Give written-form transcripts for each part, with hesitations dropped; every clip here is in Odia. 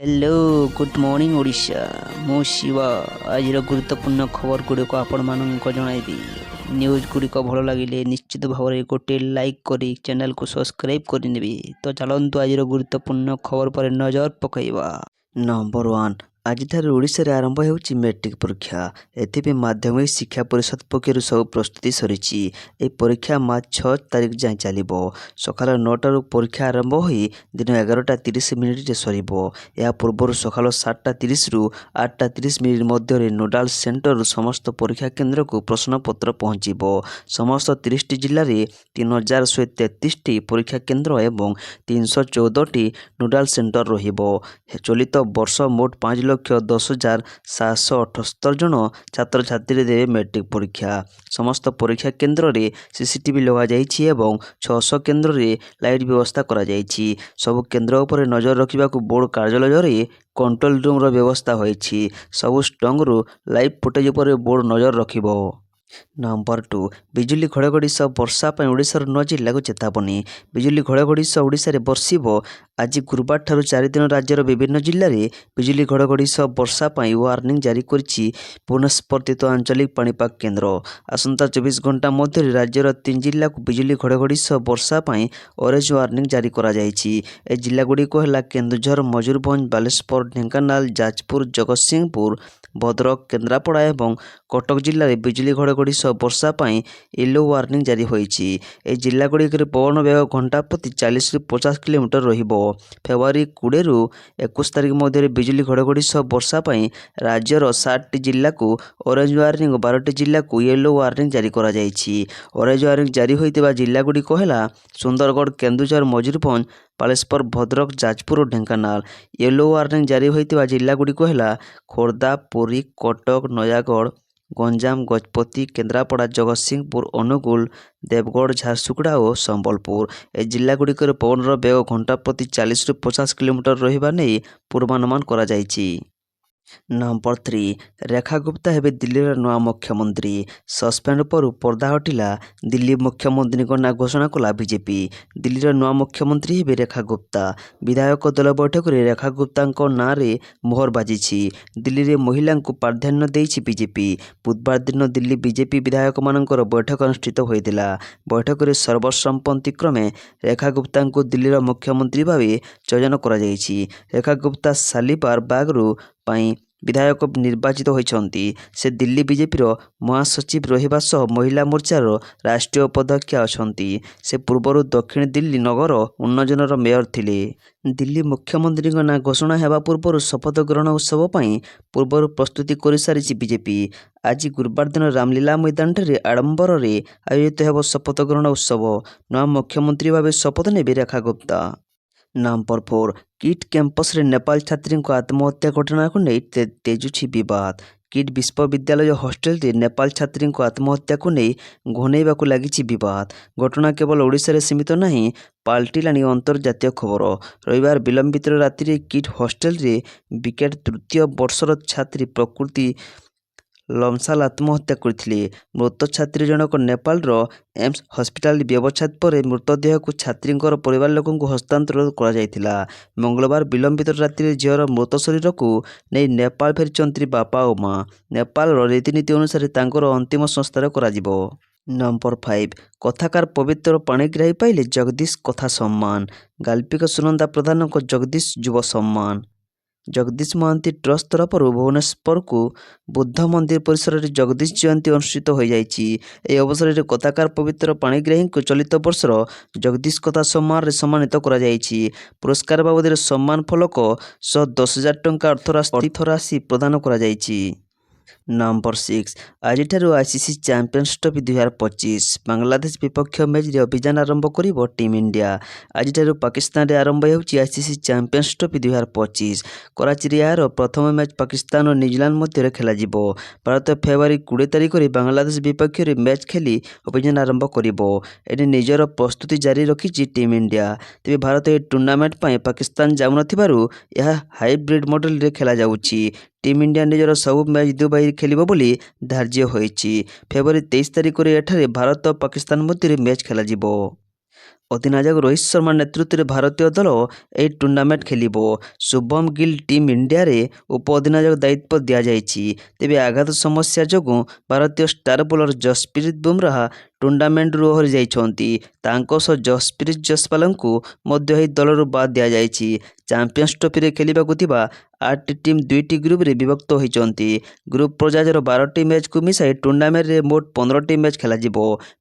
हेलो गुड मॉर्निंग ओडिशा मु शिवा आज गुरुत्वपूर्ण खबर गुड़िक आपण मानक जनइबी न्यूज गुड़िक भल लगे निश्चित भाव में गोटे लाइक करी चैनल को सब्सक्राइब करने तो चलतु आज गुरुत्वपूर्ण खबर पर नजर पकईवा। नंबर 1 आज ओडिशा रे आरंभ होउछि मैट्रिक परीक्षा। एथिपे माध्यमिक शिक्षा परिषद पक्षर सब प्रस्तुति सरीछि। ए परीक्षा मार्च 6 तारिख जाए चलिबो। सकाल 9 परीक्षा आरंभ होई दिन 11:30 रे सरिबो। या पूर्व सकाल 7:30 रु 8:30 मध्य नोडाल सेंटर समस्त परीक्षा केन्द्र को प्रश्नपत्र पहुंचीबो। समस्त 30 जिले में 3133 परीक्षा केन्द्र एवं 314 नोडाल सेंटर रहिबो। चलित वर्ष मोट 5,10,778 जन छात्र छात्री देवे मैट्रिक परीक्षा। समस्त परीक्षा केन्द्र में सीसीटीवी लगा जाइछि एवं 600 केन्द्र में लाइट व्यवस्था करा जाइछि। सब केन्द्र उपर नजर रखा बोर्ड कार्यालय कंट्रोल रूम रो व्यवस्था होइछि। सब स्ट्रंग रु लाइव फुटेज पर बोर्ड नजर रखिबो। नंबर 2 बिजुली घड़घड़ी सह वर्षा पर ओडिशार 9 जिला को चेतावनी। बिजुली घड़घड़ी सह ओडिशा रे बरसिबो। आज गुरुवार ठारू 4 दिन राज्यर विभिन्न जिले में बिजुली घड़घड़ी सह वर्षा पर वार्निंग जारी करिछि पुनस्पर्तित आंचलिक पाणीपाग केन्द्र। आसंता 24 घंटा मध्य राज्यर 3 जिला को बिजुली घड़घड़ी सह वर्षा पर ऑरेंज वार्निंग जारी करा जाइछि। ए जिला गुड़िक है केन्दुझर, मयूरभंज, बालेश्वर, ढेंकानाल, जाजपुर, जगतसिंहपुर, भद्रक, केन्द्रापड़ा एवं कटक जिले में बिजुली घड़घड़ी सह वर्षा पर येलो वार्निंग जारी होइछि। ए जिला गुड़िक पवन वेग घंटा प्रति 40 ରୁ 50 किलोमीटर रहिबो। फेब्रुआरी 20 ରୁ 21 तारिख मध्य बिजुली घड़घड़ी सह वर्षा पर राज्यर 7ଟି जिला को ऑरेंज वार्निंग और 12ଟି जिला को येलो वार्निंग जारी करा जाइछि। ऑरेंज वार्निंग जारी होइतिबा जिला गुड़िक है सुंदरगढ़, केन्दुझर, मयूरभंज, बालेश्वर, भद्रक, जाजपुर और ढेंकानाल। येलो वार्निंग जारी होइतिबा जिला गुड़िक है खोर्धा, पुरी, कटक, नयागढ़, गंजाम, गजपति, केन्द्रापड़ा, जगतसिंहपुर, अनुगुल, देवगढ़, झारसुगुड़ा और संबलपुर। ए जिला गुड़िक पवन वेग घंटा प्रति 40 ରୁ 50 किलोमीटर रहिबा नै पूर्वानुमान करा जाइछि। नंबर 3 रेखा गुप्ता हेबे दिल्लीर नया मुख्यमंत्री। सस्पेंड पर पर्दा हटिला। दिल्ली मुख्यमंत्री ना घोषणा कला बीजेपी। दिल्लीर नया मुख्यमंत्री हेबे रेखा गुप्ता। विधायक दल बैठक में रेखा गुप्ता नाँ रे मोहर बाजिछि। दिल्ली रे महिला को प्राधान्य देइछि बीजेपी। बुधवार दिन दिल्ली बीजेपी विधायक मानकर बैठक अनुष्ठित होइतिला। बैठक में सर्वसम्मति क्रमे रेखा गुप्ता को दिल्लीर मुख्यमंत्री भाव चयन करा जाइछि। रेखा गुप्ता शालीबार बागरू पाई विधायक निर्वाचित होइछन्ति। से दिल्ली बीजेपी महासचिव रहिबा सह महिला मोर्चार राष्ट्रीय उपाध्यक्ष अछन्ति। से पूर्वर दक्षिण दिल्ली नगर उन्नयनर मेयर थिले। दिल्ली मुख्यमंत्री ना घोषणा हेबा पूर्व शपथ ग्रहण उत्सव पर पूर्व प्रस्तुति कर सारी बीजेपी। आज गुरुवार दिन रामलीला मैदान ठारे आडंबर आयोजित हेब शपथ ग्रहण उत्सव। नया मुख्यमंत्री भाव शपथ नेबे Rekha Gupta. Number 4 kit campus रे नेपाल छात्री को आत्महत्या घटना को नहीं तेजुछि विवाद। किट विश्वविद्यालय हॉस्टेल रे नेपाल छात्री को आत्महत्या को नहीं घनैवाक लगी विवाद। घटना केवल ओडिशा रे सीमित नहीं, पाल्टिलानी अंतर्जातीय खबर। रविवार विलंबित राति किट हॉस्टेल रे बीकेट तृतीय वर्षर छात्री प्रकृति लमसाल आत्महत्या करथिले। मृत छात्री जनक नेपाल एम्स हॉस्पिटल व्यवच्छेद पर मृतदेह को छात्री परिवार लोकों को हस्तांतर करा जायतिला। मंगलवार विलंबित राति झीर मृत शरीर को नहीं नेपाल फेरिचंती बापा और माँ। नेपाल रीतिनीति अनुसार तांकर अंतिम संस्कार करा जिवो। नंबर 5 कथाकार पवित्र पाणिग्राही पाइले जगदीश कथा सम्मान। गाल्पिक सुनंदा प्रधान को जगदीश युव सम्मान। जगदीश महांती ट्रस्ट तरफ भुवनेश्वर को बुद्ध मंदिर परिसर में जगदीश जयंती अनुष्ठित हो जाइछि। ए अवसर में कथाकार पवित्र पाणिग्राही को चलित वर्षर जगदीश कथा सम्मान सम्मानित करा जाइछि। पुरस्कार बाबद सम्मान फलक सह 10,000 टंका अर्थराशि प्रदान करा जाइछि। नंबर 6 आज आईसीसी चैंपियंस ट्रॉफी 2025 बांग्लादेश विपक्ष मैच रे अभियान आरंभ करिबो टीम इंडिया। आज पाकिस्तान रे आरंभ होउछि आईसीसी चैंपियंस ट्रॉफी 2025। कराची रे यार प्रथम मैच पाकिस्तान और न्यूजीलैंड मध्य खेला जिवो। भारत फेब्रुआरी 20 तारिख रे बांग्लादेश विपक्ष रे मैच खेली अभियान आरंभ करिबो। एने निजर प्रस्तुति जारी रखिछि टीम इंडिया। तेबे भारत ए टूर्नामेंट पय पाकिस्तान जाउ नथिबारु यह हाइब्रिड मॉडल रे खेला जाउछि। टीम इंडिया निजर सब मैच दुबई खेलिबो बोली धार्य होइछि। फेब्रुआरी 23 तारिख रे एठारे भारत और पाकिस्तान मध्य मैच खेला जिवो। ଅଧିନାୟକ ରୋହିତ ଶର୍ମା ନେତୃତ୍ୱରେ ଭାରତୀୟ ଦଳ ଏହି ଟୁର୍ଣ୍ଣାମେଣ୍ଟ ଖେଳିବ। ଶୁଭମ ଗିଲ୍ ଟିମ୍ ଇଣ୍ଡିଆରେ ଉପ ଅଧିନାୟକ ଦାୟିତ୍ୱ ଦିଆଯାଇଛି। ତେବେ ଆଘାତ ସମସ୍ୟା ଯୋଗୁଁ ଭାରତୀୟ ଷ୍ଟାର ବୋଲର ଯଶପ୍ରୀତ ବୁମରାହ ଟୁର୍ଣ୍ଣାମେଣ୍ଟରୁ ଓହରି ଯାଇଛନ୍ତି। ତାଙ୍କ ସହ ଯଶପ୍ରୀତ ଜସପାଲଙ୍କୁ ମଧ୍ୟ ଏହି ଦଳରୁ ବାଦ୍ ଦିଆଯାଇଛି। ଚାମ୍ପିୟନ୍ସ ଟ୍ରଫିରେ ଖେଳିବାକୁ ଥିବା 8ଟି ଟିମ୍ 2ଟି ଗ୍ରୁପରେ ବିଭକ୍ତ ହୋଇଛନ୍ତି। ଗ୍ରୁପ୍ ପର୍ଯ୍ୟାୟର 12ଟି ମ୍ୟାଚ୍କୁ ମିଶାଇ ଟୁର୍ଣ୍ଣାମେଣ୍ଟରେ ମୋଟ 15ଟି ମ୍ୟାଚ୍ ଖେଳାଯିବ।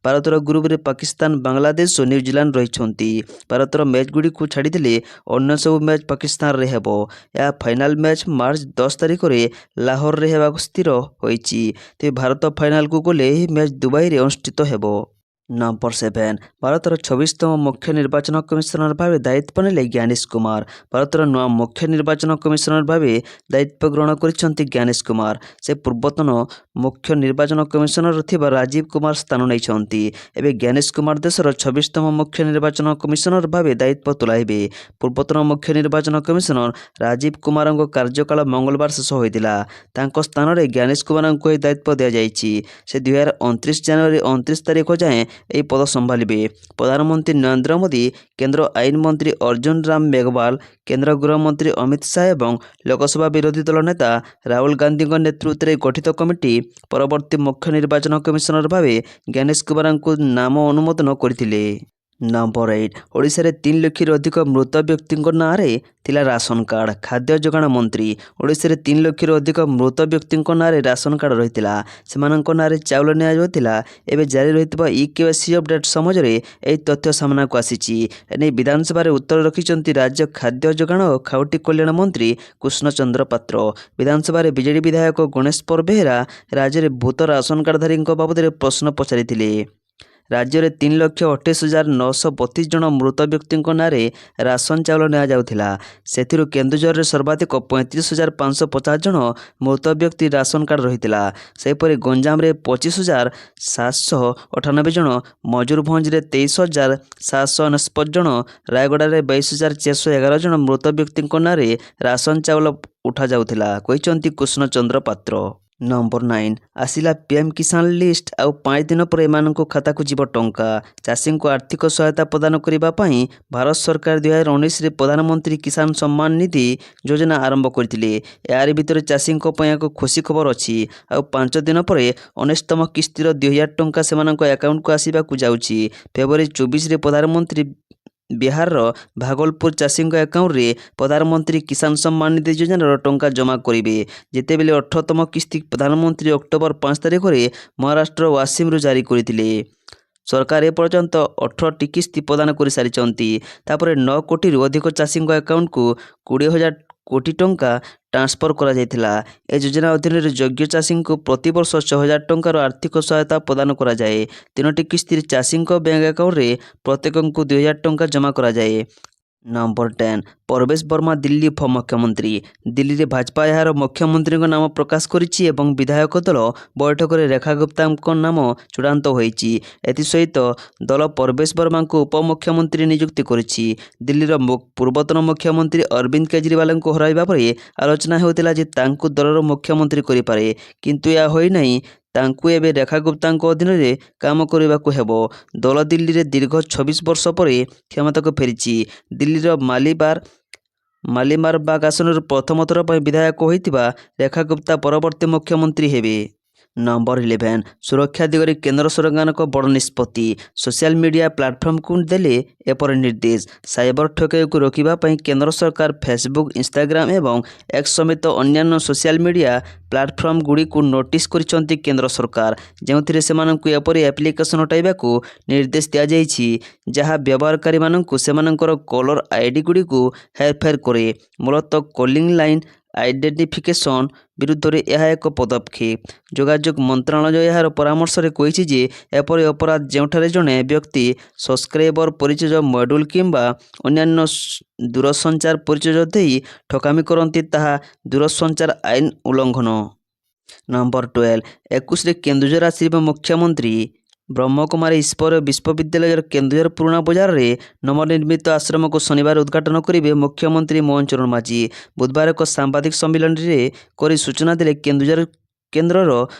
ଭାରତର ଗ୍ରୁପରେ ପାକିସ୍ତାନ, ବାଂଲାଦେଶ ଓ ନ୍ୟୁଜିଲାଣ୍ଡ ରହିଛନ୍ତି। ଭାରତର ମ୍ୟାଚ୍ଗୁଡ଼ିକୁ ଛାଡ଼ିଦେଲେ ଅନ୍ୟ ସବୁ ମ୍ୟାଚ୍ ପାକିସ୍ତାନରେ ହେବ। ଏହା ଫାଇନାଲ୍ ମ୍ୟାଚ୍ ମାର୍ଚ୍ଚ 10 ତାରିଖରେ ଲାହୋରରେ ହେବାକୁ ସ୍ଥିର ହୋଇଛି। ତେବେ ଭାରତ ଫାଇନାଲକୁ ଗଲେ ଏହି ମ୍ୟାଚ୍ ଦୁବାଇରେ ଅନୁଷ୍ଠିତ ହେବ। ନମ୍ବର 7 ଭାରତର 26ତମ ମୁଖ୍ୟ ନିର୍ବାଚନ କମିଶନର ଭାବେ ଦାୟିତ୍ୱ ନେଲେ ଜ୍ଞାନେଶ କୁମାର। ଭାରତର ନୂଆ ମୁଖ୍ୟ ନିର୍ବାଚନ କମିଶନର ଭାବେ ଦାୟିତ୍ୱ ଗ୍ରହଣ କରିଛନ୍ତି ଜ୍ଞାନେଶ କୁମାର। ସେ ପୂର୍ବତନ ମୁଖ୍ୟ ନିର୍ବାଚନ କମିଶନର ଥିବା ରାଜୀବ କୁମାର ସ୍ଥାନ ନେଇଛନ୍ତି। ଏବେ ଜ୍ଞାନେଶ କୁମାର ଦେଶର 26ତମ ମୁଖ୍ୟ ନିର୍ବାଚନ କମିଶନର ଭାବେ ଦାୟିତ୍ୱ ତୁଲାଇବେ। ପୂର୍ବତନ ମୁଖ୍ୟ ନିର୍ବାଚନ କମିଶନର ରାଜୀବ କୁମାରଙ୍କ କାର୍ଯ୍ୟକାଳ ମଙ୍ଗଳବାର ଶେଷ ହୋଇଥିଲା। ତାଙ୍କ ସ୍ଥାନରେ ଜ୍ଞାନେଶ କୁମାରଙ୍କୁ ଏହି ଦାୟିତ୍ୱ ଦିଆଯାଇଛି। ସେ 2029 ଜାନୁଆରୀ 29 ତାରିଖ ଯାଏଁ ଏହି ପଦ ସମ୍ଭାଳିବେ। ପ୍ରଧାନମନ୍ତ୍ରୀ ନରେନ୍ଦ୍ର ମୋଦି, କେନ୍ଦ୍ର ଆଇନ ମନ୍ତ୍ରୀ ଅର୍ଜୁନ ରାମ ମେଘୱାଲ, କେନ୍ଦ୍ର ଗୃହମନ୍ତ୍ରୀ ଅମିତ ଶାହ ଏବଂ ଲୋକସଭା ବିରୋଧୀ ଦଳ ନେତା ରାହୁଲ ଗାନ୍ଧୀଙ୍କ ନେତୃତ୍ୱରେ ଗଠିତ କମିଟି ପରବର୍ତ୍ତୀ ମୁଖ୍ୟ ନିର୍ବାଚନ କମିଶନର ଭାବେ ଜ୍ଞାନେଶ କୁମାରଙ୍କୁ ନାମ ଅନୁମୋଦନ କରିଥିଲେ। ନମ୍ବର 8 ଓଡ଼ିଶାରେ 3 ଲକ୍ଷରୁ ଅଧିକ ମୃତ ବ୍ୟକ୍ତିଙ୍କ ନାଁରେ ଥିଲା ରାସନ କାର୍ଡ଼। ଖାଦ୍ୟ ଯୋଗାଣ ମନ୍ତ୍ରୀ ଓଡ଼ିଶାରେ 3 ଲକ୍ଷରୁ ଅଧିକ ମୃତ ବ୍ୟକ୍ତିଙ୍କ ନାଁରେ ରାସନ କାର୍ଡ଼ ରହିଥିଲା। ସେମାନଙ୍କ ନାଁରେ ଚାଉଳ ନିଆଯାଉଥିଲା। ଏବେ ଜାରି ରହିଥିବା ଇକେୱାଇସି ଅପଡେଟ୍ ସମାଜରେ ଏହି ତଥ୍ୟ ସାମ୍ନାକୁ ଆସିଛି। ଏନେଇ ବିଧାନସଭାରେ ଉତ୍ତର ରଖିଛନ୍ତି ରାଜ୍ୟ ଖାଦ୍ୟ ଯୋଗାଣ ଓ ଖାଉଟି କଲ୍ୟାଣ ମନ୍ତ୍ରୀ କୃଷ୍ଣଚନ୍ଦ୍ର ପାତ୍ର। ବିଧାନସଭାରେ ବିଜେଡି ବିଧାୟକ ଗଣେଶ ପରବେହେରା ରାଜ୍ୟରେ ଭୂତ ରାସନ କାର୍ଡ଼ଧାରୀଙ୍କ ବାବଦରେ ପ୍ରଶ୍ନ ପଚାରିଥିଲେ। ରାଜ୍ୟରେ 3,28,932 ଜଣ ମୃତ ବ୍ୟକ୍ତିଙ୍କ ନାଁରେ ରାସନ ଚାଉଳ ନିଆଯାଉଥିଲା। ସେଥିରୁ କେନ୍ଦୁଝରରେ ସର୍ବାଧିକ 35,550 ଜଣ ମୃତ ବ୍ୟକ୍ତି ରାସନ କାର୍ଡ଼ ରହିଥିଲା। ସେହିପରି ଗଞ୍ଜାମରେ 25,798 ଜଣ, ମୟୂରଭଞ୍ଜରେ 23,799 ଜଣ, ରାୟଗଡ଼ାରେ 22,411 ଜଣ ମୃତ ବ୍ୟକ୍ତିଙ୍କ ନାଁରେ ରାସନ ଚାଉଳ ଉଠାଯାଉଥିଲା, କହିଛନ୍ତି କୃଷ୍ଣଚନ୍ଦ୍ର ପାତ୍ର। ନମ୍ବର 9 ଆସିଲା ପିଏମ୍ କିଷାନ ଲିଷ୍ଟ। ଆଉ 5 ଦିନ ପରେ ଏମାନଙ୍କ ଖାତାକୁ ଯିବ ଟଙ୍କା। ଚାଷୀଙ୍କୁ ଆର୍ଥିକ ସହାୟତା ପ୍ରଦାନ କରିବା ପାଇଁ ଭାରତ ସରକାର 2019ରେ ପ୍ରଧାନମନ୍ତ୍ରୀ କିଷାନ ସମ୍ମାନ ନିଧି ଯୋଜନା ଆରମ୍ଭ କରିଥିଲେ। ଏହାରି ଭିତରେ ଚାଷୀଙ୍କ ପାଇଁ ଏକ ଖୁସି ଖବର ଅଛି। ଆଉ 5 ଦିନ ପରେ 19ତମ କିସ୍ତିର 2,000 ଟଙ୍କା ସେମାନଙ୍କ ଆକାଉଣ୍ଟକୁ ଆସିବାକୁ ଯାଉଛି। ଫେବୃଆରୀ 24ରେ ପ୍ରଧାନମନ୍ତ୍ରୀ ବିହାରର ଭାଗଲପୁର ଚାଷୀଙ୍କ ଆକାଉଣ୍ଟରେ ପ୍ରଧାନମନ୍ତ୍ରୀ କିଷାନ ସମ୍ମାନ ନିଧି ଯୋଜନାର ଟଙ୍କା ଜମା କରିବେ। ଯେତେବେଳେ 18ତମ କିସ୍ତି ପ୍ରଧାନମନ୍ତ୍ରୀ ଅକ୍ଟୋବର 5 ତାରିଖରେ ମହାରାଷ୍ଟ୍ର ୱାସିମରୁ ଜାରି କରିଥିଲେ। ସରକାର ଏପର୍ଯ୍ୟନ୍ତ 18ଟି କିସ୍ତି ପ୍ରଦାନ କରିସାରିଛନ୍ତି। ତାପରେ 9 କୋଟିରୁ ଅଧିକ ଚାଷୀଙ୍କ ଆକାଉଣ୍ଟକୁ 20,000 କୋଟି ଟଙ୍କା ଟ୍ରାନ୍ସଫର କରାଯାଇଥିଲା। ଏ ଯୋଜନା ଅଧୀନରେ ଯୋଗ୍ୟ ଚାଷୀଙ୍କୁ ପ୍ରତିବର୍ଷ 6,000 ଟଙ୍କାର ଆର୍ଥିକ ସହାୟତା ପ୍ରଦାନ କରାଯାଏ। 3ଟି କିସ୍ତିରେ ଚାଷୀଙ୍କ ବ୍ୟାଙ୍କ ଆକାଉଣ୍ଟରେ ପ୍ରତ୍ୟେକଙ୍କୁ 2,000 ଟଙ୍କା ଜମା କରାଯାଏ। ନମ୍ବର 10 ପରବେଶ ବର୍ମା ଦିଲ୍ଲୀ ଉପମୁଖ୍ୟମନ୍ତ୍ରୀ। ଦିଲ୍ଲୀରେ ଭାଜପା ଏହାର ମୁଖ୍ୟମନ୍ତ୍ରୀଙ୍କ ନାମ ପ୍ରକାଶ କରିଛି ଏବଂ ବିଧାୟକ ଦଳ ବୈଠକରେ ରେଖା ଗୁପ୍ତାଙ୍କ ନାମ ଚୂଡ଼ାନ୍ତ ହୋଇଛି। ଏଥିସହିତ ଦଳ ପରବେଶ ବର୍ମାଙ୍କୁ ଉପମୁଖ୍ୟମନ୍ତ୍ରୀ ନିଯୁକ୍ତି କରିଛି। ଦିଲ୍ଲୀର ପୂର୍ବତନ ମୁଖ୍ୟମନ୍ତ୍ରୀ ଅରବିନ୍ଦ କେଜରିୱାଲଙ୍କୁ ହରାଇବା ପରେ ଆଲୋଚନା ହେଉଥିଲା ଯେ ତାଙ୍କୁ ଦଳର ମୁଖ୍ୟମନ୍ତ୍ରୀ କରିପାରେ, କିନ୍ତୁ ଏହା ହୋଇନାହିଁ। ତାଙ୍କୁ ଏବେ ରେଖା ଗୁପ୍ତାଙ୍କ ଅଧୀନରେ କାମ କରିବାକୁ ହେବ। ଦଳ ଦିଲ୍ଲୀରେ ଦୀର୍ଘ 26 ବର୍ଷ ପରେ କ୍ଷମତାକୁ ଫେରିଛି। ଦିଲ୍ଲୀର ମାଲିମାରବାଗ ଆସନରୁ ପ୍ରଥମ ଥର ପାଇଁ ବିଧାୟକ ହୋଇଥିବା ରେଖା ଗୁପ୍ତା ପରବର୍ତ୍ତୀ ମୁଖ୍ୟମନ୍ତ୍ରୀ ହେବେ। ନମ୍ବର 11 ସୁରକ୍ଷା ଦିଗରେ କେନ୍ଦ୍ର ସରକାରଙ୍କ ବଡ଼ ନିଷ୍ପତ୍ତି। ସୋସିଆଲ ମିଡ଼ିଆ ପ୍ଲାଟଫର୍ମକୁ ଦେଲେ ଏପରି ନିର୍ଦ୍ଦେଶ। ସାଇବର ଠକେଇକୁ ରୋକିବା ପାଇଁ କେନ୍ଦ୍ର ସରକାର ଫେସବୁକ୍, ଇନଷ୍ଟାଗ୍ରାମ ଏବଂ ଏକ୍ସ ସମେତ ଅନ୍ୟାନ୍ୟ ସୋସିଆଲ ମିଡ଼ିଆ ପ୍ଲାଟଫର୍ମଗୁଡ଼ିକୁ ନୋଟିସ୍ କରିଛନ୍ତି କେନ୍ଦ୍ର ସରକାର, ଯେଉଁଥିରେ ସେମାନଙ୍କୁ ଏପରି ଆପ୍ଲିକେସନ ହଟାଇବାକୁ ନିର୍ଦ୍ଦେଶ ଦିଆଯାଇଛି ଯାହା ବ୍ୟବହାରକାରୀମାନଙ୍କୁ ସେମାନଙ୍କର କଲର ଆଇଡିଗୁଡ଼ିକୁ ହେରଫେର କରେ। ମୂଳତଃ କଲିଂ ଲାଇନ୍ ଆଇଡେଣ୍ଟିଫିକେସନ ବିରୁଦ୍ଧରେ ଏହା ଏକ ପଦକ୍ଷେପ। ଯୋଗାଯୋଗ ମନ୍ତ୍ରଣାଳୟ ଏହାର ପରାମର୍ଶରେ କହିଛି ଯେ ଏପରି ଅପରାଧ ଯେଉଁଠାରେ ଜଣେ ବ୍ୟକ୍ତି ସବସ୍କ୍ରାଇବର ପରିଚୟ, ମଡ୍ୟୁଲ କିମ୍ବା ଅନ୍ୟାନ୍ୟ ଦୂରସଞ୍ଚାର ପରିଚୟ ଦେଇ ଠକାମି କରନ୍ତି ତାହା ଦୂରସଞ୍ଚାର ଆଇନ ଉଲ୍ଲଂଘନ। ନମ୍ବର 12 21ରେ କେନ୍ଦୁଝର ଆସିବେ ମୁଖ୍ୟମନ୍ତ୍ରୀ। ବ୍ରହ୍ମକୁମାରୀ ଈଶ୍ୱର ବିଶ୍ୱବିଦ୍ୟାଳୟର କେନ୍ଦୁଝର ପୁରୁଣା ବଜାରରେ ନବନିର୍ମିତ ଆଶ୍ରମକୁ ଶନିବାର ଉଦ୍ଘାଟନ କରିବେ ମୁଖ୍ୟମନ୍ତ୍ରୀ ମୋହନ ଚରଣ ମାଝୀ। ବୁଧବାର ଏକ ସାମ୍ବାଦିକ ସମ୍ମିଳନୀରେ କରି ସୂଚନା ଦେଲେ କେନ୍ଦୁଝର କେନ୍ଦ୍ରର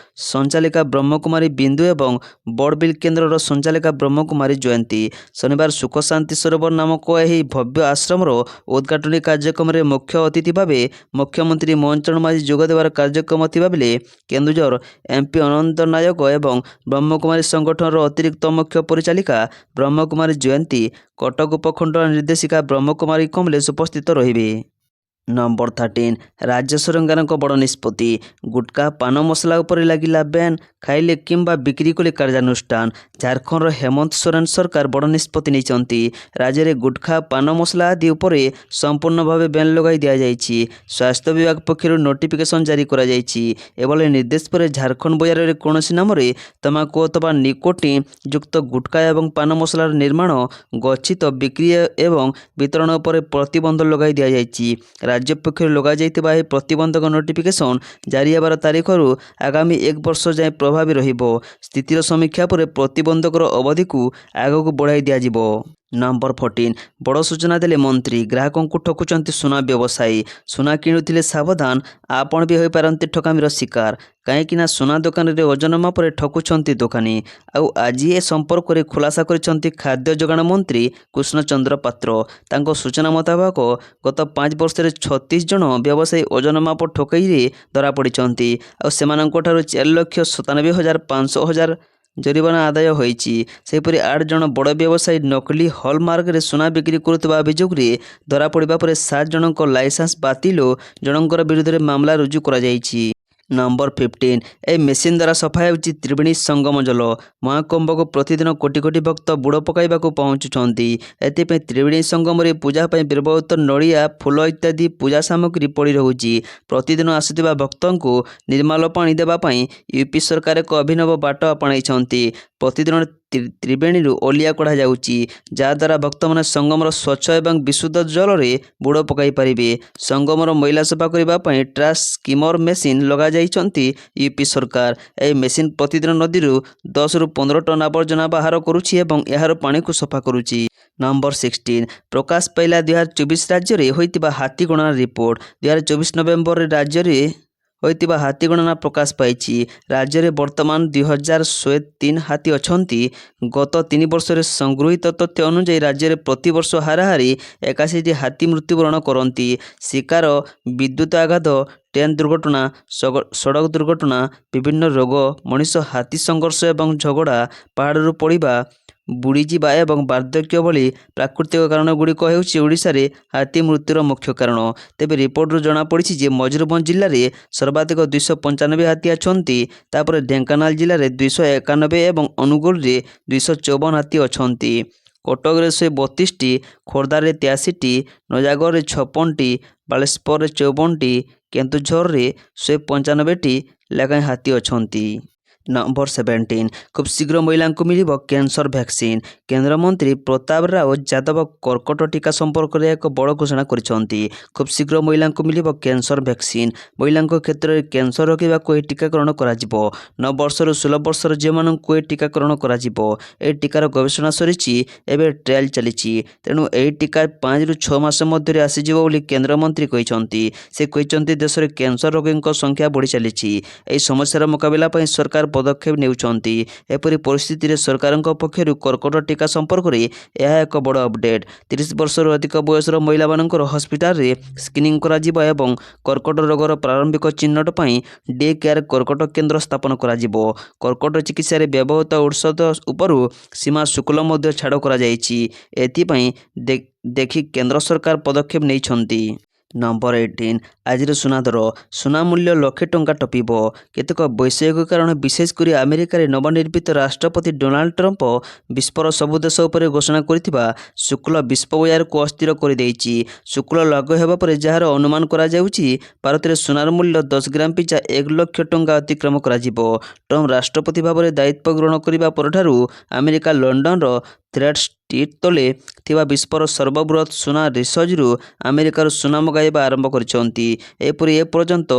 ସଞ୍ଚାଳିକା ବ୍ରହ୍ମକୁମାରୀ ବିନ୍ଦୁ ଏବଂ ବଡ଼ବିଲ କେନ୍ଦ୍ରର ସଞ୍ଚାଳିକା ବ୍ରହ୍ମକୁମାରୀ ଜୟନ୍ତୀ। ଶନିବାର ସୁଖ ଶାନ୍ତି ସରୋବର ନାମକ ଏହି ଭବ୍ୟ ଆଶ୍ରମର ଉଦ୍ଘାଟନୀ କାର୍ଯ୍ୟକ୍ରମରେ ମୁଖ୍ୟ ଅତିଥି ଭାବେ ମୁଖ୍ୟମନ୍ତ୍ରୀ ମୋହନ ଚରଣ ମାଝୀ ଯୋଗ ଦେବାର କାର୍ଯ୍ୟକ୍ରମ ଥିବାବେଳେ କେନ୍ଦୁଝର MP ଅନନ୍ତ ନାୟକ ଏବଂ ବ୍ରହ୍ମକୁମାରୀ ସଂଗଠନର ଅତିରିକ୍ତ ମୁଖ୍ୟ ପରିଚାଳିକା ବ୍ରହ୍ମକୁମାରୀ ଜୟନ୍ତୀ, କଟକ ଉପଖଣ୍ଡଳ ନିର୍ଦ୍ଦେଶିକା ବ୍ରହ୍ମକୁମାରୀ କମଲେଶ ଉପସ୍ଥିତ ରହିବେ। ନମ୍ବର 13 ରାଜ୍ୟ ସରକାରଙ୍କ ବଡ଼ ନିଷ୍ପତ୍ତି। ଗୁଟଖା ପାନ ମସଲା ଉପରେ ଲାଗିଲା ବ୍ୟାନ୍, ଖାଇଲେ କିମ୍ବା ବିକ୍ରି କଲେ କାର୍ଯ୍ୟାନୁଷ୍ଠାନ। ଝାରଖଣ୍ଡର ହେମନ୍ତ ସୋରେନ ସରକାର ବଡ଼ ନିଷ୍ପତ୍ତି ନେଇଛନ୍ତି। ରାଜ୍ୟରେ ଗୁଟଖା ପାନ ମସଲା ଆଦି ଉପରେ ସମ୍ପୂର୍ଣ୍ଣ ଭାବେ ବ୍ୟାନ୍ ଲଗାଇ ଦିଆଯାଇଛି। ସ୍ୱାସ୍ଥ୍ୟ ବିଭାଗ ପକ୍ଷରୁ ନୋଟିଫିକେସନ୍ ଜାରି କରାଯାଇଛି। ଏଭଳି ନିର୍ଦ୍ଦେଶ ପରେ ଝାରଖଣ୍ଡ ବଜାରରେ କୌଣସି ନାମରେ ତମାଖୁ ଅଥବା ନିକୋଟିନ୍ ଯୁକ୍ତ ଗୁଟଖା ଏବଂ ପାନ ମସଲାର ନିର୍ମାଣ, ଗଚ୍ଛିତ ବିକ୍ରି ଏବଂ ବିତରଣ ଉପରେ ପ୍ରତିବନ୍ଧ ଲଗାଇ ଦିଆଯାଇଛି। ରାଜ୍ୟ ପକ୍ଷରୁ ଲଗାଯାଇଥିବା ଏହି ପ୍ରତିବନ୍ଧକ ନୋଟିଫିକେସନ୍ ଜାରି ହେବାର ତାରିଖରୁ ଆଗାମୀ 1 ବର୍ଷ ଯାଏଁ ପ୍ରଭାବୀ ରହିବ। ସ୍ଥିତିର ସମୀକ୍ଷା ପରେ ପ୍ରତିବନ୍ଧକର ଅବଧିକୁ ଆଗକୁ ବଢ଼ାଇ ଦିଆଯିବ। ନମ୍ବର 14 ବଡ଼ ସୂଚନା ଦେଲେ ମନ୍ତ୍ରୀ। ଗ୍ରାହକଙ୍କୁ ଠକୁଛନ୍ତି ସୁନା ବ୍ୟବସାୟୀ। ସୁନା କିଣୁଥିଲେ ସାବଧାନ, ଆପଣ ବି ହୋଇପାରନ୍ତି ଠକାମିର ଶିକାର। କାହିଁକିନା ସୁନା ଦୋକାନରେ ଓଜନ ମାପରେ ଠକୁଛନ୍ତି ଦୋକାନୀ। ଆଉ ଆଜି ଏ ସମ୍ପର୍କରେ ଖୁଲାସା କରିଛନ୍ତି ଖାଦ୍ୟ ଯୋଗାଣ ମନ୍ତ୍ରୀ କୃଷ୍ଣଚନ୍ଦ୍ର ପାତ୍ର। ତାଙ୍କ ସୂଚନା ମୁତାବକ ଗତ 5 ବର୍ଷରେ 36 ଜଣ ବ୍ୟବସାୟୀ ଓଜନ ମାପ ଠକେଇରେ ଧରାପଡ଼ିଛନ୍ତି। ଆଉ ସେମାନଙ୍କଠାରୁ 4,97,500 ଜରିମାନା ଆଦାୟ ହୋଇଛି। ସେହିପରି 8 ଜଣ ବଡ଼ ବ୍ୟବସାୟୀ ନକଲି ହଲମାର୍କରେ ସୁନା ବିକ୍ରି କରୁଥିବା ଅଭିଯୋଗରେ ଧରାପଡ଼ିବା ପରେ 7 ଜଣଙ୍କ ଲାଇସେନ୍ସ ବାତିଲ ଓ ଜଣଙ୍କର ବିରୁଦ୍ଧରେ ମାମଲା ରୁଜୁ କରାଯାଇଛି। ନମ୍ବର 15 ଏହି ମେସିନ୍ ଦ୍ୱାରା ସଫା ହେଉଛି ତ୍ରିବେଣୀ ସଙ୍ଗମ ଜଳ। ମହାକୁମ୍ଭକୁ ପ୍ରତିଦିନ କୋଟି କୋଟି ଭକ୍ତ ବୁଡ଼ ପକାଇବାକୁ ପହଞ୍ଚୁଛନ୍ତି। ଏଥିପାଇଁ ତ୍ରିବେଣୀ ସଙ୍ଗମରେ ପୂଜା ପାଇଁ ବ୍ୟବହୃତ ନଡ଼ିଆ, ଫୁଲ ଇତ୍ୟାଦି ପୂଜା ସାମଗ୍ରୀ ପଡ଼ି ରହୁଛି। ପ୍ରତିଦିନ ଆସୁଥିବା ଭକ୍ତଙ୍କୁ ନିର୍ମଳ ପାଣି ଦେବା ପାଇଁ ୟୁପି ସରକାର ଏକ ଅଭିନବ ବାଟ ଆପଣାଇଛନ୍ତି। ପ୍ରତିଦିନ ତ୍ରିବେଣୀରୁ ଓଲିଆ କଢ଼ାଯାଉଛି, ଯାହାଦ୍ୱାରା ଭକ୍ତମାନେ ସଙ୍ଗମର ସ୍ୱଚ୍ଛ ଏବଂ ବିଶୁଦ୍ଧ ଜଳରେ ବୁଡ଼ ପକାଇ ପାରିବେ। ସଙ୍ଗମର ମଇଳା ସଫା କରିବା ପାଇଁ ଟ୍ରାସ୍ ସ୍କିମର ମେସିନ୍ ଲଗାଯାଇଛନ୍ତି ୟୁପି ସରକାର। ଏହି ମେସିନ୍ ପ୍ରତିଦିନ ନଦୀରୁ 10ରୁ 15 ଟନ୍ ଆବର୍ଜନା ବାହାର କରୁଛି ଏବଂ ଏହାର ପାଣିକୁ ସଫା କରୁଛି। ନମ୍ବର 16 ପ୍ରକାଶ ପାଇଲା 2024 ରାଜ୍ୟରେ ହୋଇଥିବା ହାତୀ ଗଣନା ରିପୋର୍ଟ। 2024 ନଭେମ୍ବରରେ ରାଜ୍ୟରେ ହୋଇଥିବା ହାତୀ ଗଣନା ପ୍ରକାଶ ପାଇଛି। ରାଜ୍ୟରେ ବର୍ତ୍ତମାନ 2103 ହାତୀ ଅଛନ୍ତି। ଗତ 3 ବର୍ଷରେ ସଂଗୃହୀତ ତଥ୍ୟ ଅନୁଯାୟୀ ରାଜ୍ୟରେ ପ୍ରତିବର୍ଷ ହାରାହାରି 81ଟି ହାତୀ ମୃତ୍ୟୁବରଣ କରନ୍ତି। ଶିକାର, ବିଦ୍ୟୁତ ଆଘାତ, ଟ୍ରେନ୍ ଦୁର୍ଘଟଣା, ସଡ଼କ ଦୁର୍ଘଟଣା, ବିଭିନ୍ନ ରୋଗ, ମଣିଷ ହାତୀ ସଂଘର୍ଷ ଏବଂ ଝଗଡ଼ା, ପାହାଡ଼ରୁ ପଡ଼ିବା, ବୁଡ଼ିଯିବା ଏବଂ ବାର୍ଦ୍ଧକ୍ୟ ଭଳି ପ୍ରାକୃତିକ କାରଣଗୁଡ଼ିକ ହେଉଛି ଓଡ଼ିଶାରେ ହାତୀ ମୃତ୍ୟୁର ମୁଖ୍ୟ କାରଣ। ତେବେ ରିପୋର୍ଟରୁ ଜଣାପଡ଼ିଛି ଯେ ମୟୂରଭଞ୍ଜ ଜିଲ୍ଲାରେ ସର୍ବାଧିକ 295 ହାତୀ ଅଛନ୍ତି। ତାପରେ ଢେଙ୍କାନାଳ ଜିଲ୍ଲାରେ 291 ଏବଂ ଅନୁଗୁଳରେ 254 ହାତୀ ଅଛନ୍ତି। କଟକରେ 132ଟି, ଖୋର୍ଦ୍ଧାରେ 83ଟି, ନୟାଗଡ଼ରେ 56ଟି, ବାଲେଶ୍ୱରରେ 54ଟି, କେନ୍ଦୁଝରରେ 195ଟି ଲେଖାଏଁ ହାତୀ ଅଛନ୍ତି। ନମ୍ବର 17 ଖୁବ୍ ଶୀଘ୍ର ମହିଳାଙ୍କୁ ମିଳିବ କ୍ୟାନ୍ସର ଭ୍ୟାକ୍ସିନ୍। କେନ୍ଦ୍ରମନ୍ତ୍ରୀ ପ୍ରତାପ ରାଓ ଯାଦବ କର୍କଟ ଟିକା ସମ୍ପର୍କରେ ଏକ ବଡ଼ ଘୋଷଣା କରିଛନ୍ତି। ଖୁବ୍ ଶୀଘ୍ର ମହିଳାଙ୍କୁ ମିଳିବ କ୍ୟାନ୍ସର ଭ୍ୟାକ୍ସିନ୍। ମହିଳାଙ୍କ କ୍ଷେତ୍ରରେ କ୍ୟାନ୍ସର ରୋକିବାକୁ ଏହି ଟିକାକରଣ କରାଯିବ। 9 ବର୍ଷରୁ 16 ବର୍ଷର ଝିଅମାନଙ୍କୁ ଏହି ଟିକାକରଣ କରାଯିବ। ଏହି ଟିକାର ଗବେଷଣା ସରିଛି, ଏବେ ଟ୍ରାଏଲ୍ ଚାଲିଛି। ତେଣୁ ଏହି ଟିକା 5ରୁ 6 ମାସ ମଧ୍ୟରେ ଆସିଯିବ ବୋଲି କେନ୍ଦ୍ରମନ୍ତ୍ରୀ କହିଛନ୍ତି। ସେ କହିଛନ୍ତି ଦେଶରେ କ୍ୟାନ୍ସର ରୋଗୀଙ୍କ ସଂଖ୍ୟା ବଢ଼ି ଚାଲିଛି। ଏହି ସମସ୍ୟାର ମୁକାବିଲା ପାଇଁ ସରକାର ପଦକ୍ଷେପ ନେଉଛନ୍ତି। ଏପରି ପରିସ୍ଥିତିରେ ସରକାରଙ୍କ ପକ୍ଷରୁ କର୍କଟ ଟିକା ସମ୍ପର୍କରେ ଏହା ଏକ ବଡ଼ ଅପଡେଟ୍। 30 ବର୍ଷରୁ ଅଧିକ ବୟସର ମହିଳାମାନଙ୍କର ହସ୍ପିଟାଲରେ ସ୍କ୍ରିନିଂ କରାଯିବ ଏବଂ କର୍କଟ ରୋଗର ପ୍ରାରମ୍ଭିକ ଚିହ୍ନଟ ପାଇଁ ଡେ କେୟାର କର୍କଟ କେନ୍ଦ୍ର ସ୍ଥାପନ କରାଯିବ। କର୍କଟ ଚିକିତ୍ସାରେ ବ୍ୟବହୃତ ଔଷଧ ଉପରୁ ସୀମା ଶୁଳ୍କ ମଧ୍ୟ ଛାଡ଼ କରାଯାଇଛି। ଏଥିପାଇଁ ଦେଖି କେନ୍ଦ୍ର ସରକାର ପଦକ୍ଷେପ ନେଇଛନ୍ତି। ନମ୍ବର 18 ଆଜିର ସୁନା ଦର। ସୁନା ମୂଲ୍ୟ ଲକ୍ଷେ ଟଙ୍କା ଟପିବ। କେତେକ ବୈଷୟିକ କାରଣ ବିଶେଷ କରି ଆମେରିକାରେ ନବନିର୍ବାଚିତ ରାଷ୍ଟ୍ରପତି ଡୋନାଲ୍ଡ ଟ୍ରମ୍ପ ବିଶ୍ୱର ସବୁ ଦେଶ ଉପରେ ଘୋଷଣା କରିଥିବା ଶୁଳ୍କ ବିଶ୍ୱ ବଜାରକୁ ଅସ୍ଥିର କରିଦେଇଛି। ଶୁଳ୍କ ଲାଗୁ ହେବା ପରେ ଯାହାର ଅନୁମାନ କରାଯାଉଛି ଭାରତରେ ସୁନାର ମୂଲ୍ୟ 10 ଗ୍ରାମ ପିଛା 1 ଲକ୍ଷ ଟଙ୍କା ଅତିକ୍ରମ କରାଯିବ। ଟ୍ରମ୍ପ ରାଷ୍ଟ୍ରପତି ଭାବରେ ଦାୟିତ୍ୱ ଗ୍ରହଣ କରିବା ପରଠାରୁ ଆମେରିକା ଲଣ୍ଡନର ଥ୍ରେଡ୍ ଷ୍ଟ୍ରିଟ୍ ତଳେ ଥିବା ବିଶ୍ୱର ସର୍ବବୃହତ ସୁନା ରିସର୍ଚ୍ଚରୁ ଆମେରିକାରୁ ସୁନା ମଗାଇବା ଆରମ୍ଭ କରିଛନ୍ତି। ଏପରି ଏପର୍ଯ୍ୟନ୍ତ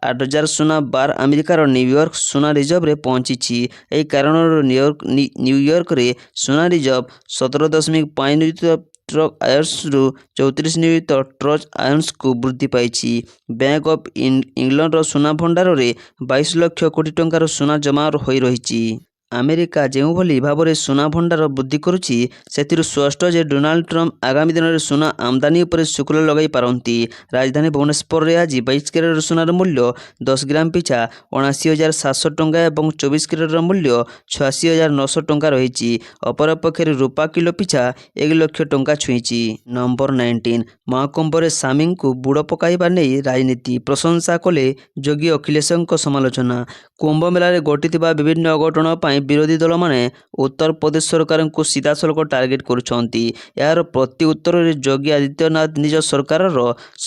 8,000 ସୁନା ବାର ଆମେରିକାର ନ୍ୟୁୟର୍କ ସୁନା ରିଜର୍ଭରେ ପହଞ୍ଚିଛି। ଏହି କାରଣରୁ ନ୍ୟୁୟର୍କରେ ସୁନା ରିଜର୍ଭ 17.5 ଟ୍ରକ୍ ଆୟର୍ସରୁ 34 ନିୟୁତ ଟ୍ରକ୍ ଆୟର୍ସକୁ ବୃଦ୍ଧି ପାଇଛି। ବ୍ୟାଙ୍କ ଅଫ୍ ଇଂଲଣ୍ଡର ସୁନା ଭଣ୍ଡାରରେ 22 ଲକ୍ଷ କୋଟି ଟଙ୍କାର ସୁନା ଜମା ହୋଇ ରହିଛି। ଆମେରିକା ଯେଉଁଭଳି ଭାବରେ ସୁନା ଭଣ୍ଡାର ବୃଦ୍ଧି କରୁଛି, ସେଥିରୁ ସ୍ପଷ୍ଟ ଯେ ଡୋନାଲ୍ଡ ଟ୍ରମ୍ପ ଆଗାମୀ ଦିନରେ ସୁନା ଆମଦାନୀ ଉପରେ ଶୁଳ୍କ ଲଗାଇ ପାରନ୍ତି। ରାଜଧାନୀ ଭୁବନେଶ୍ୱରରେ ଆଜି 22 କ୍ୟାରେଟର ସୁନାର ମୂଲ୍ୟ 10 ଗ୍ରାମ ପିଛା 79,700 ଟଙ୍କା ଏବଂ 24 କ୍ୟାରେଟର ମୂଲ୍ୟ 86,900 ଟଙ୍କା ରହିଛି। ଅପରପକ୍ଷରେ ରୂପା କିଲୋ ପିଛା 1 ଲକ୍ଷ ଟଙ୍କା ଛୁଇଁଛି। ନମ୍ବର 19 ମହାକୁମ୍ଭରେ ସାମିଙ୍କୁ ବୁଡ଼ ପକାଇବା ନେଇ ରାଜନୀତି, ପ୍ରଶଂସା କଲେ ଯୋଗୀ ଅଖିଳେଶଙ୍କ ସମାଲୋଚନା। କୁମ୍ଭମେଳାରେ ଘଟିଥିବା ବିଭିନ୍ନ ଅଘଟଣ ପାଇଁ ବିରୋଧୀ ଦଳମାନେ ଉତ୍ତରପ୍ରଦେଶ ସରକାରଙ୍କୁ ସିଧାସଳଖ ଟାର୍ଗେଟ କରୁଛନ୍ତି। ଏହାର ପ୍ରତି ଉତ୍ତରରେ ଯୋଗୀ ଆଦିତ୍ୟନାଥ ନିଜ ସରକାରର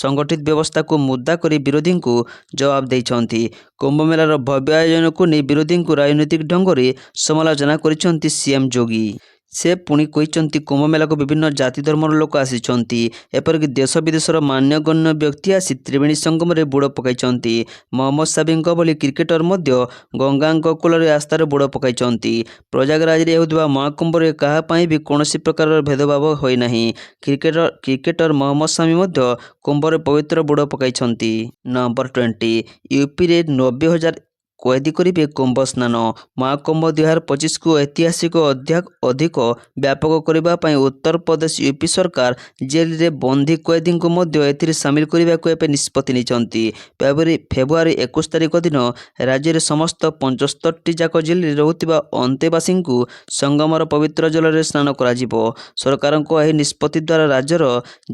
ସଂଗଠିତ ବ୍ୟବସ୍ଥାକୁ ମୁଦ୍ରା କରି ବିରୋଧୀଙ୍କୁ ଜବାବ ଦେଇଛନ୍ତି। କୁମ୍ଭମେଳାର ଭବ୍ୟ ଆୟୋଜନକୁ ନେଇ ବିରୋଧୀଙ୍କୁ ରାଜନୈତିକ ଢଙ୍ଗରେ ସମାଲୋଚନା କରିଛନ୍ତି ସିଏମ ଯୋଗୀ। ସେ ପୁଣି କହିଛନ୍ତି କୁମ୍ଭମେଳାକୁ ବିଭିନ୍ନ ଜାତି ଧର୍ମର ଲୋକ ଆସିଛନ୍ତି। ଏପରିକି ଦେଶ ବିଦେଶର ମାନ୍ୟଗଣ୍ୟ ବ୍ୟକ୍ତି ଆସି ତ୍ରିବେଣୀ ସଙ୍ଗମରେ ବୁଡ଼ ପକାଇଛନ୍ତି। ମହମ୍ମଦ ସାମିଙ୍କ ଭଳି କ୍ରିକେଟର ମଧ୍ୟ ଗଙ୍ଗାଙ୍କ କୂଳରେ ଆସ୍ଥାରେ ବୁଡ଼ ପକାଇଛନ୍ତି। ପ୍ରୟାଗରାଜରେ ହେଉଥିବା ମହାକୁମ୍ଭରେ କାହା ପାଇଁ ବି କୌଣସି ପ୍ରକାରର ଭେଦଭାବ ହୋଇନାହିଁ। କ୍ରିକେଟର ମହମ୍ମଦ ସାମି ମଧ୍ୟ କୁମ୍ଭରେ ପବିତ୍ର ବୁଡ଼ ପକାଇଛନ୍ତି। ନମ୍ବର 20 ୟୁପିରେ 90,000 କଏଦୀ କରିବେ କୁମ୍ଭ ସ୍ନାନ। ମହାକୁମ୍ଭ 2025କୁ ଐତିହାସିକ ଅଧିକ ବ୍ୟାପକ କରିବା ପାଇଁ ଉତ୍ତରପ୍ରଦେଶ ୟୁପି ସରକାର ଜେଲରେ ବନ୍ଦୀ କଏଦୀଙ୍କୁ ମଧ୍ୟ ଏଥିରେ ସାମିଲ କରିବାକୁ ଏବେ ନିଷ୍ପତ୍ତି ନେଇଛନ୍ତି। ଫେବୃଆରୀ 21 ତାରିଖ ଦିନ ରାଜ୍ୟରେ ସମସ୍ତ 75ଟି ଯାକ ଜେଲରେ ରହୁଥିବା ଅନ୍ତେବାସୀଙ୍କୁ ସଙ୍ଗମର ପବିତ୍ର ଜଳରେ ସ୍ନାନ କରାଯିବ। ସରକାରଙ୍କ ଏହି ନିଷ୍ପତ୍ତି ଦ୍ୱାରା ରାଜ୍ୟର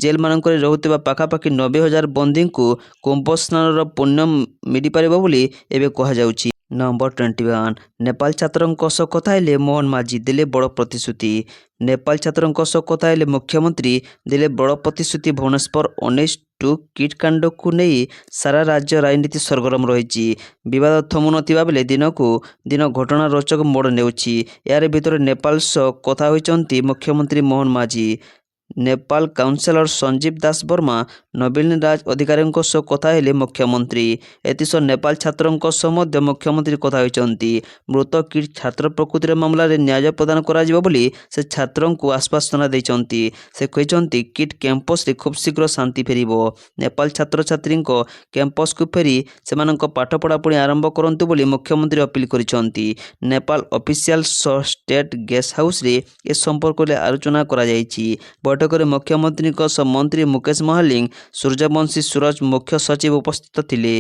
ଜେଲମାନଙ୍କରେ ରହୁଥିବା ପାଖାପାଖି 90,000 ବନ୍ଦୀଙ୍କୁ କୁମ୍ଭ ସ୍ନାନର ପୁଣ୍ୟ ମିଳିପାରିବ ବୋଲି ଏବେ କୁହାଯାଉଛି। ନମ୍ବର 21 ନେପାଳ ଛାତ୍ରଙ୍କ ସହ କଥା ହେଲେ ମୋହନ ମାଝୀ, ଦେଲେ ବଡ଼ ପ୍ରତିଶ୍ରୁତି। ନେପାଳ ଛାତ୍ରଙ୍କ ସହ କଥା ହେଲେ ମୁଖ୍ୟମନ୍ତ୍ରୀ, ଦେଲେ ବଡ଼ ପ୍ରତିଶ୍ରୁତି। ଭୁବନେଶ୍ୱର 19 କିଟ୍ କାଣ୍ଡକୁ ନେଇ ସାରା ରାଜ୍ୟ ରାଜନୀତି ସରଗରମ ରହିଛି। ବିବାଦ ଥମୁ ନଥିବା ବେଳେ ଦିନକୁ ଦିନ ଘଟଣା ରୋଚକ ମୋଡ଼ ନେଉଛି। ଏହାରି ଭିତରେ ନେପାଳ ସହ କଥା ହୋଇଛନ୍ତି ମୁଖ୍ୟମନ୍ତ୍ରୀ ମୋହନ ମାଝୀ। ନେପାଳ କାଉନସିଲର ସଞ୍ଜୀବ ଦାସ ବର୍ମା, ନବୀନ ରାଜ ଅଧିକାରୀଙ୍କ ସହ କଥା ହେଲେ ମୁଖ୍ୟମନ୍ତ୍ରୀ। ଏଥିସହ ନେପାଳ ଛାତ୍ରଙ୍କ ସହ ମଧ୍ୟ ମୁଖ୍ୟମନ୍ତ୍ରୀ କଥା ହୋଇଛନ୍ତି। ମୃତ କିଟ୍ ଛାତ୍ର ପ୍ରକୃତିର ମାମଲାରେ ନ୍ୟାୟ ପ୍ରଦାନ କରାଯିବ ବୋଲି ସେ ଛାତ୍ରଙ୍କୁ ଆଶ୍ୱାସନା ଦେଇଛନ୍ତି। ସେ କହିଛନ୍ତି କିଟ୍ କ୍ୟାମ୍ପସରେ ଖୁବ୍ ଶୀଘ୍ର ଶାନ୍ତି ଫେରିବ। ନେପାଳ ଛାତ୍ରଛାତ୍ରୀଙ୍କ କ୍ୟାମ୍ପସକୁ ଫେରି ସେମାନଙ୍କ ପାଠପଢ଼ା ପୁଣି ଆରମ୍ଭ କରନ୍ତୁ ବୋଲି ମୁଖ୍ୟମନ୍ତ୍ରୀ ଅପିଲ କରିଛନ୍ତି। ନେପାଳ ଅଫିସିଆଲ ସହ ଷ୍ଟେଟ ଗେଷ୍ଟ ହାଉସରେ ଏ ସମ୍ପର୍କରେ ଆଲୋଚନା କରାଯାଇଛି। ବୈଠକରେ ମୁଖ୍ୟମନ୍ତ୍ରୀଙ୍କ ସହ ମନ୍ତ୍ରୀ ମୁକେଶ ମହାଲିକ, ସୂର୍ଯ୍ୟବଂଶୀ ସୁରଜ, ମୁଖ୍ୟ ସଚିବ ଉପସ୍ଥିତ ଥିଲେ।